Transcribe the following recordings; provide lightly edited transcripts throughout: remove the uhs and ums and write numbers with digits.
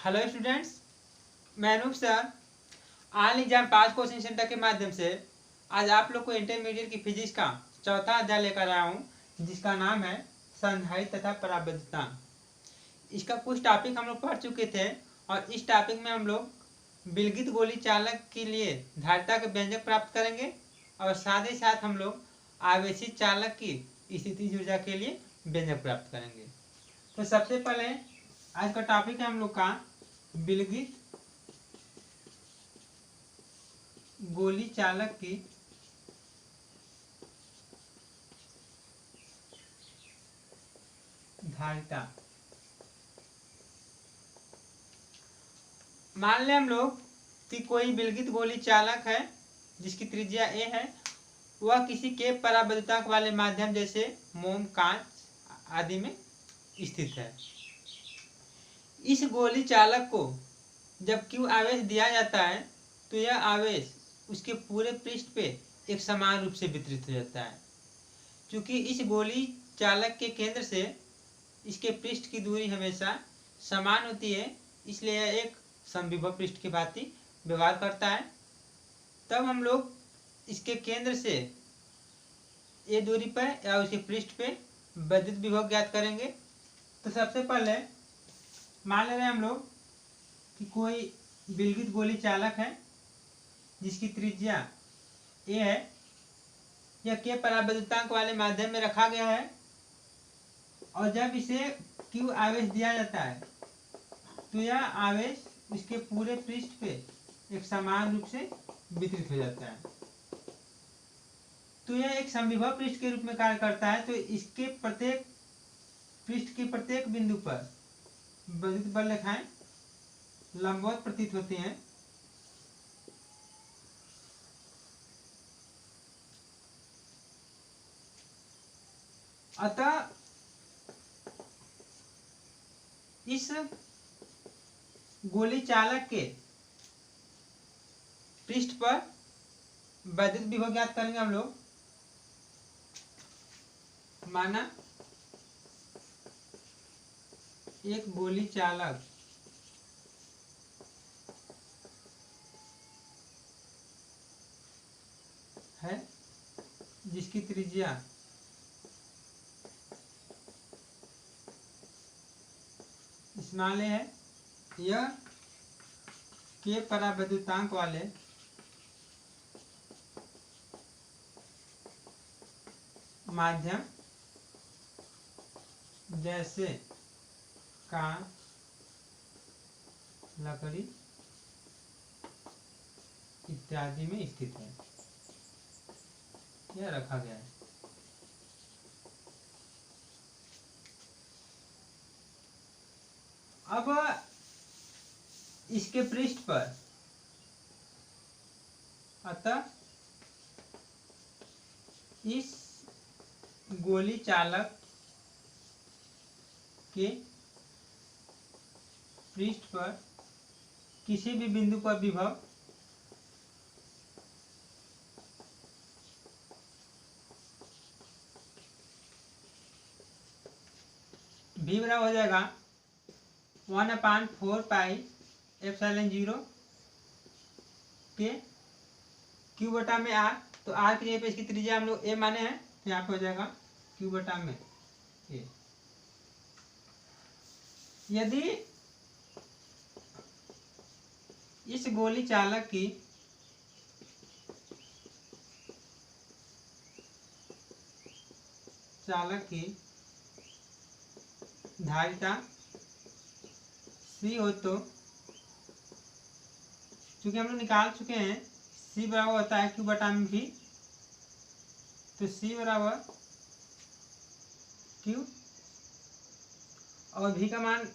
Hello students, मैं Anoop sir all exam pass coaching centre के माध्यम से आज आप लोग को इंटरमीडिएट की फिजिक्स का चौथा अध्याय लेकर आया हूँ, जिसका नाम है संधारित्र तथा पराबैद्यता। इसका कुछ टॉपिक हम लोग पढ़ चुके थे और इस टॉपिक में हम लोग विलगित गोली चालक के लिए धारिता के व्यंजक प्राप्त करेंगे और साथ ही साथ हम लोग आवेशित चालक की स्थितिज ऊर्जा के लिए व्यंजक प्राप्त करेंगे। तो सबसे पहले आज का टॉपिक है हम लोग का विलगित गोली चालक की धारिता। मान लें हम लोग कि कोई विलगित गोली चालक है जिसकी त्रिज्या a है, वह किसी के पराबैद्यता वाले माध्यम जैसे मोम, कांच आदि में स्थित है। इस गोली चालक को जब Q आवेश दिया जाता है तो यह आवेश उसके पूरे पृष्ठ पे एक समान रूप से वितरित हो जाता है। क्योंकि इस गोली चालक के केंद्र से इसके पृष्ठ की दूरी हमेशा समान होती है, इसलिए यह एक समविभव पृष्ठ की भांति व्यवहार करता है। तब हम लोग इसके केंद्र से ये दूरी पर या उसके पृष्ठ पे वैद्युत विभव ज्ञात करेंगे। तो सबसे पहले मान ले रहे हैं हम लोग कि कोई विलगित गोली चालक है जिसकी त्रिज्या a है, यह के पराबैद्यतांक वाले माध्यम में रखा गया है और जब इसे Q आवेश दिया जाता है तो यह आवेश इसके पूरे पृष्ठ पे एक समान रूप से वितरित हो जाता है। तो यह एक समविभव पृष्ठ के रूप में कार्य करता है। तो इसके प्रत्येक पृष्ठ के प्रत्येक बिंदु पर वैद्युत बल रेखाएं लंबवत प्रतीत होती हैं। अतः इस गोली चालक के पृष्ठ पर वैद्युत विभव ज्ञात करेंगे हम लोग। माना एक गोली चालक है जिसकी त्रिज्या स्मॉल है, यह के पराबैद्युतांक वाले माध्यम जैसे कांच, लकड़ी इत्यादि में स्थित है, यह रखा गया है। अब इसके पृष्ठ पर अतः इस गोली चालक के पृष्ठ पर किसी भी बिंदु पर विभव v बराबर हो जाएगा 1/4 पाई एप्सिलॉन 0 के Q बटा में R। तो R की जगह पे इसकी त्रिज्या हम लोग a माने हैं, तो यहाँ पे हो जाएगा Q बटा में a। यदि इस गोली चालक की धारिता C हो तो चूंकि हम लोग निकाल चुके हैं C बराबर होता है Q बटा में V, तो C बराबर Q और V का मान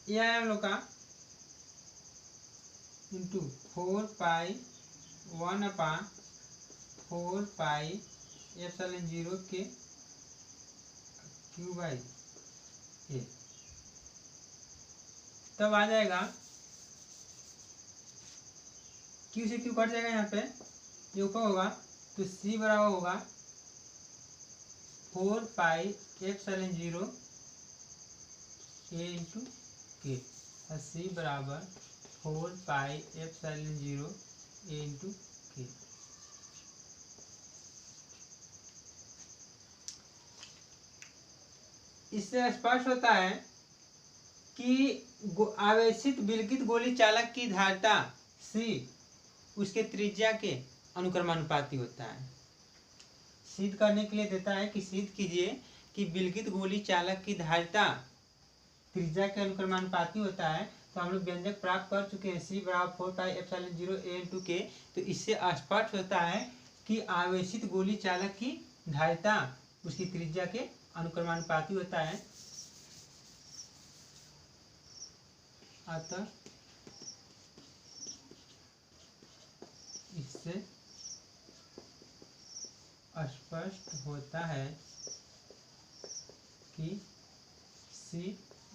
ये आया हम लोग का इंटू 4 पाई 1/4 पाई एप्सिलॉन 0 के Q बाई a। तब आ जाएगा Q से Q कट जाएगा, यहाँ पे ये ऊपर होगा तो C बराबर होगा 4 पाई एप्सिलॉन 0 a इंटू के। सी बराबर 4πε0 A इंटू के। इससे स्पष्ट होता है कि आवेशित विलगित गोली चालक की धारिता C उसके त्रिज्या के अनुक्रमानुपाती होता है। सिद्ध करने के लिए देता है कि सिद्ध कीजिए कि विलगित गोली चालक की धारिता त्रिज्या के अनुक्रमानुपाती होता है। तो हम लोग व्यंजक प्राप्त कर चुके हैं, C बराबर 4πε0 A इंटू के। तो इससे स्पष्ट होता है कि आवेशित गोली चालक की धारिता उसकी त्रिज्या के अनुक्रमानुपाती होता है। अतः इससे स्पष्ट होता है कि C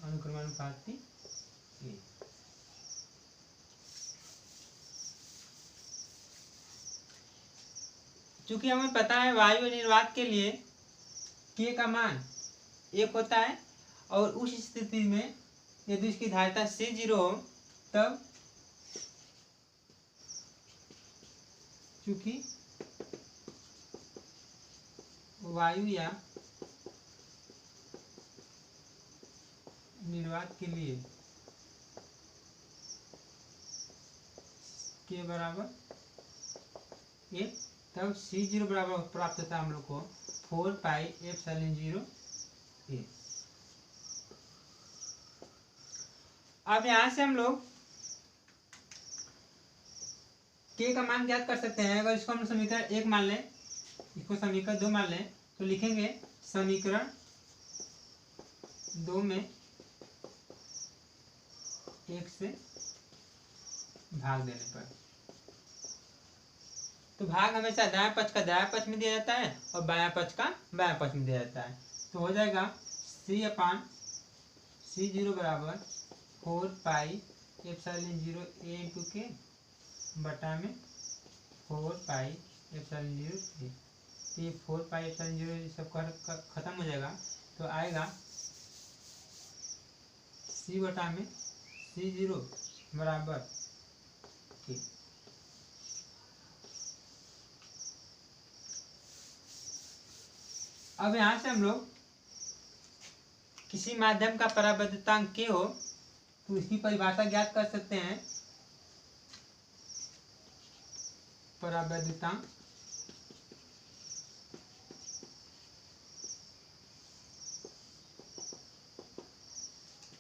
अनुक्रमानुपाती A। चूंकि हमें पता है वायु निर्वात के लिए K का मान 1 होता है और उस स्थिति में यदि उसकी धारिता C0 हो तब चूंकि वायु या निर्वात के लिए K बराबर 1 तब C0 बराबर प्राप्त होता है हम लोग को 4πε0 A। अब यहां से हम लोग K का मान ज्ञात कर सकते हैं। अगर इसको हम समीकरण 1 मान लें, इसको समीकरण 2 मान लें, तो लिखेंगे समीकरण 2 में 1 से भाग देने पर, तो भाग हमेशा दाएं पक्ष का दाएं पक्ष में दिया जाता है और बायां पक्ष का बायां पक्ष में दिया जाता है। तो हो जाएगा C/C0 बराबर 4πε0 A इंटू के बटा में 4πε0 A। तो ये 4πε0 सब खत्म हो जाएगा, तो आएगा C बटा में C0 बराबर के। अब यहाँ से हम लोग किसी माध्यम का पराबैद्यतांक K हो तो इसकी परिभाषा ज्ञात कर सकते हैं। पराबैद्यतांक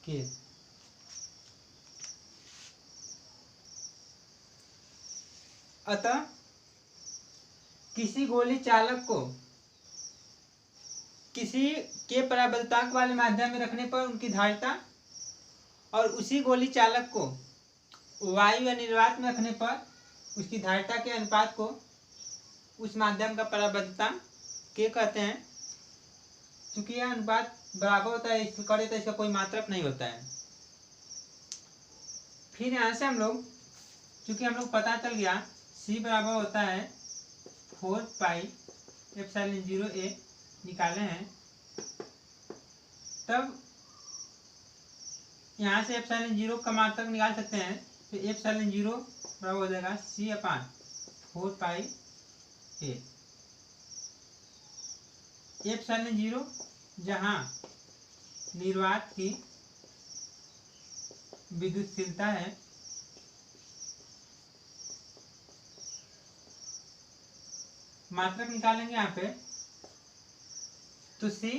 K अतः किसी गोली चालक को किसी के पराबैद्यतांक वाले माध्यम में रखने पर उनकी धारिता और उसी गोली चालक को वायु या निर्वात में रखने पर उसकी धारिता के अनुपात को उस माध्यम का पराबैद्यतांक K कहते हैं। क्योंकि यह अनुपात बराबर होता है इसके करे तो इसका कोई मात्रक नहीं होता है। फिर यहाँ से हम लोग चूंकि हम लोग पता चल गया C बराबर होता है 4πε0 A निकाले हैं, तब यहाँ से ε0 का मात्रक निकाल सकते हैं। तो ε0 बराबर हो जाएगा C/4πA। ε0 जहाँ निर्वात की विद्युतशीलता है, मात्रक निकालेंगे यहाँ पे तो C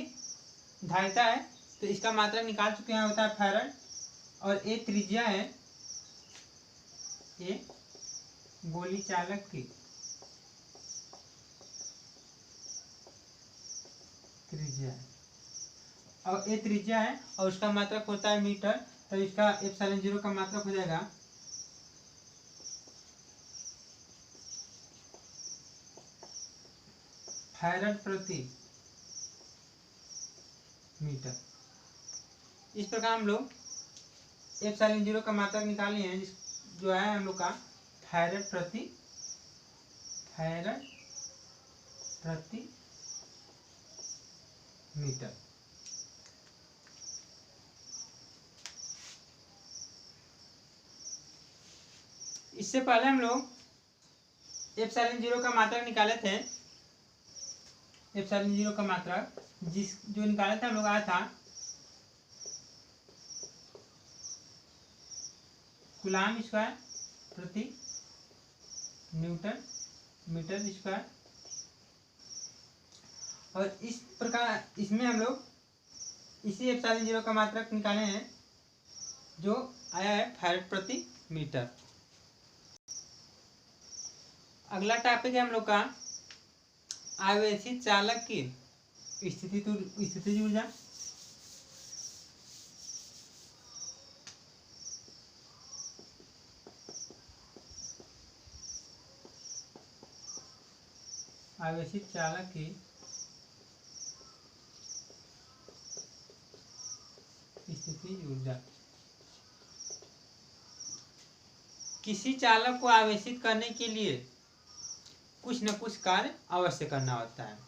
धारिता है तो इसका मात्रक निकाल चुके हैं, होता है फैराड, और A त्रिज्या है, A गोली चालक की त्रिज्या है और A त्रिज्या है और उसका मात्रक होता है मीटर। तो इसका ε0 का मात्रक हो जाएगा फैराड प्रति मीटर। इस प्रकार हम लोग ε0 का मात्रक निकाले हैं, जो है हम लोग का फैराड प्रति मीटर। इससे पहले हम लोग एप्सिलॉन जीरो का मात्रक निकाले थे। एप्सिलॉन जीरो का मात्रक जो निकाले थे हम लोग आया था कूलाम स्क्वायर प्रति न्यूटन मीटर स्क्वायर। और इस प्रकार इसमें हम लोग इसी एप्सिलॉन जीरो का मात्रक निकाले हैं जो आया है फैराड प्रति मीटर। अगला टॉपिक है हम लोग का आवेशित चालक की स्थितिज ऊर्जा। आवेशित चालक की स्थितिज ऊर्जा। किसी चालक को आवेशित करने के लिए कुछ न कुछ कार्य अवश्य करना होता है।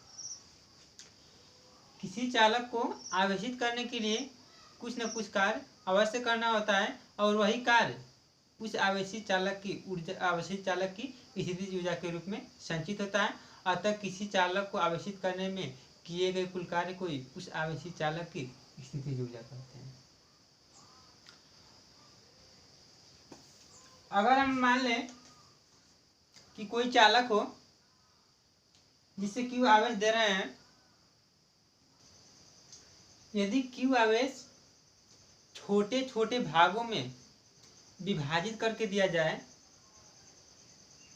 किसी चालक को आवेशित करने के लिए कुछ न कुछ कार्य अवश्य करना होता है और वही कार्य उस आवेशित चालक की स्थितिज ऊर्जा के रूप में संचित होता है। अतः किसी चालक को आवेशित करने में किए गए कुल कार्य को उस आवेशित चालक की स्थितिज ऊर्जा कहते हैं। अगर हम मान लें कि कोई चालक हो जिससे Q आवेश दे रहे हैं, यदि Q आवेश छोटे छोटे भागों में विभाजित करके दिया जाए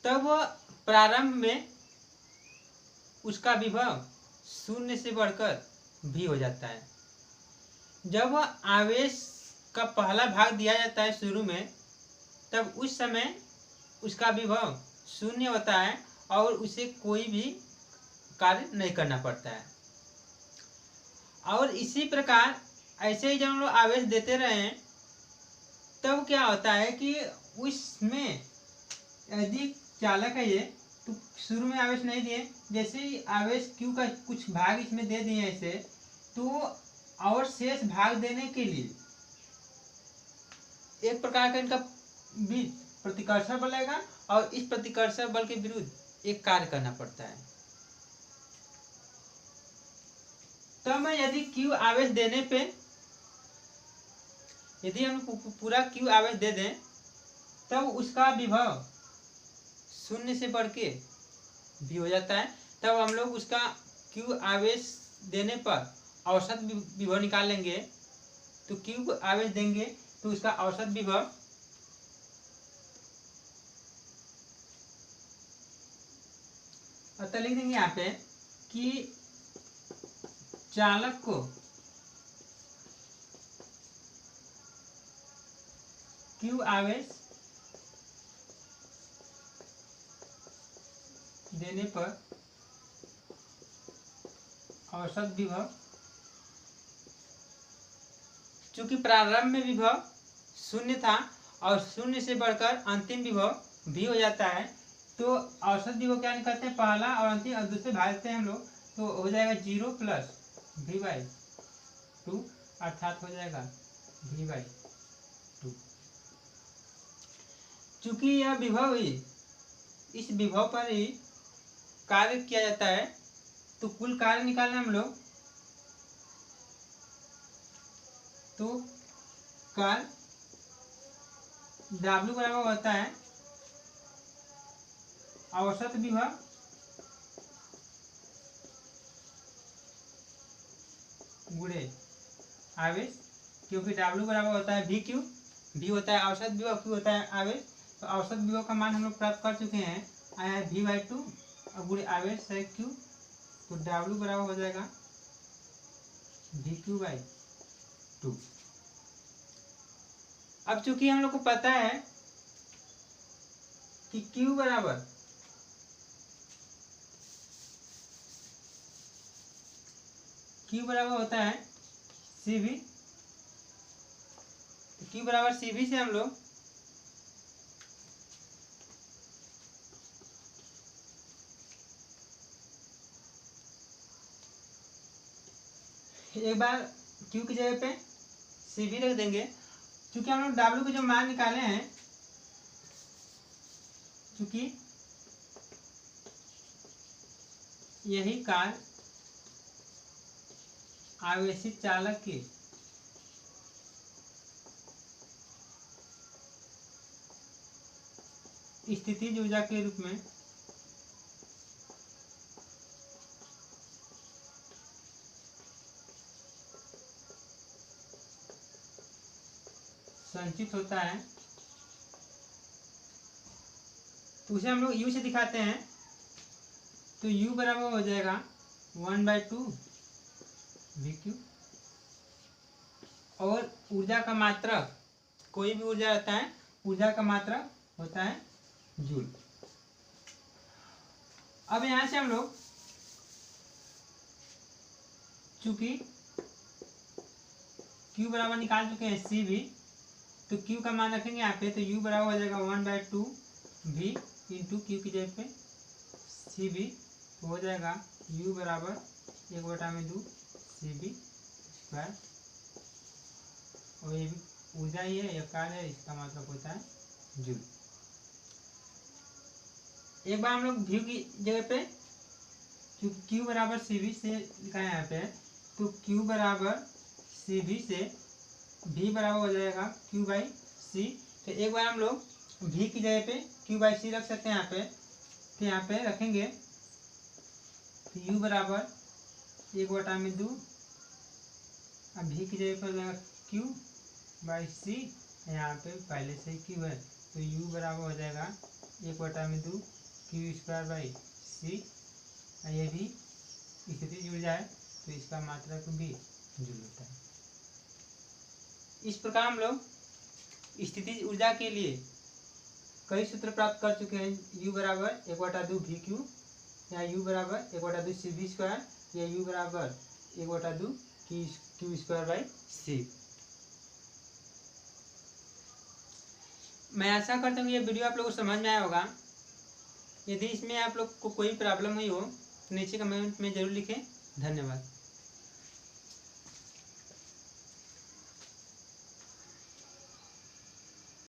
तब प्रारंभ में उसका विभव शून्य से बढ़कर V हो जाता है। जब आवेश का पहला भाग दिया जाता है शुरू में, तब उस समय उसका विभव शून्य होता है और उसे कोई भी कार्य नहीं करना पड़ता है। और इसी प्रकार ऐसे ही जब हम लोग आवेश देते रहे तब क्या होता है कि उसमें यदि चालक है ये तो शुरू में आवेश नहीं दिए, जैसे ही आवेश Q का कुछ भाग इसमें दे दिए ऐसे, तो और शेष भाग देने के लिए एक प्रकार का इनका भी प्रतिकर्षण बल लगेगा और इस प्रतिकर्षण बल के विरुद्ध एक कार्य करना पड़ता है। तब मैं यदि Q आवेश देने पे, यदि हम पूरा Q आवेश दे दें तब उसका विभव शून्य से बढ़ के V हो जाता है। तब हम लोग उसका Q आवेश देने पर औसत विभव निकाल लेंगे। तो Q आवेश देंगे तो उसका औसत विभव अतः लिख देंगे यहाँ पे कि चालक को Q आवेश देने पर औसत विभव, चूंकि प्रारंभ में विभव शून्य था और शून्य से बढ़कर अंतिम विभव V हो जाता है, तो औसत विभव क्या करते हैं, पहला और अंतिम और दूसरे भागते हैं हम लोग, तो हो जाएगा 0 प्लस V/2 अर्थात हो जाएगा V/2। चूंकि यह विभव ही इस विभव पर ही कार्य किया जाता है, तो कुल कार्य निकालना हम लोग, तो कार्य W बराबर होता है औसत विभव गुणे आवेश, क्योंकि W बराबर होता है VQ, V होता है औसत विभव, Q होता है आवेश। तो औसत विभव का मान हम लोग प्राप्त कर चुके हैं, आया है V/2 और गुणे आवेश है Q, तो W बराबर हो जाएगा VQ/2। अब चूंकि हम लोग को पता है कि Q बराबर होता है CV, तो Q बराबर CV से हम लोग एक बार Q की जगह पे CV रख देंगे। क्योंकि हम लोग W के जो मान निकाले हैं चूंकि यही कार्य आवेशित चालक की स्थितिज ऊर्जा के रूप में संचित होता है, तो उसे हम लोग U से दिखाते हैं। तो U बराबर हो जाएगा 1/2 VQ। और ऊर्जा का मात्रक, कोई भी ऊर्जा रहता है, ऊर्जा का मात्रक होता है जूल। अब यहाँ से हम लोग चूंकि Q बराबर निकाल चुके हैं CV, तो Q का मान रखेंगे यहाँ पे, तो U बराबर हो जाएगा 1/2 V इंटू Q की जगह पे CV, तो हो जाएगा U बराबर 1/2 CV स्क्वायर। और ये भी ऊर्जा ही है, यह कार्य है, इसका मतलब होता है जूल। एक बार हम लोग V की जगह पे क्योंकि Q बराबर CV से लिखा है यहाँ पे, तो Q बराबर CV से V बराबर हो जाएगा Q/C। तो एक बार हम लोग V की जगह पे Q/C रख सकते हैं यहाँ पे, तो यहाँ पे रखेंगे तो U बराबर 1/2, अब V की जगह पर लगेगा Q/C, यहाँ पे पहले से ही Q है, तो U बराबर हो जाएगा 1/2 Q²/C। ये भी स्थितिज ऊर्जा है, तो इसका मात्रक भी जूल होता है। इस प्रकार हम लोग स्थितिज ऊर्जा के लिए कई सूत्र प्राप्त कर चुके हैं। U बराबर 1/2 VQ, या U बराबर 1/2 CV², या U बराबर 1/2 Q²/C। मैं आशा करता हूँ ये वीडियो आप लोगों को समझ में आया होगा। यदि इसमें आप लोग को कोई प्रॉब्लम हुई हो तो नीचे कमेंट में जरूर लिखें। धन्यवाद।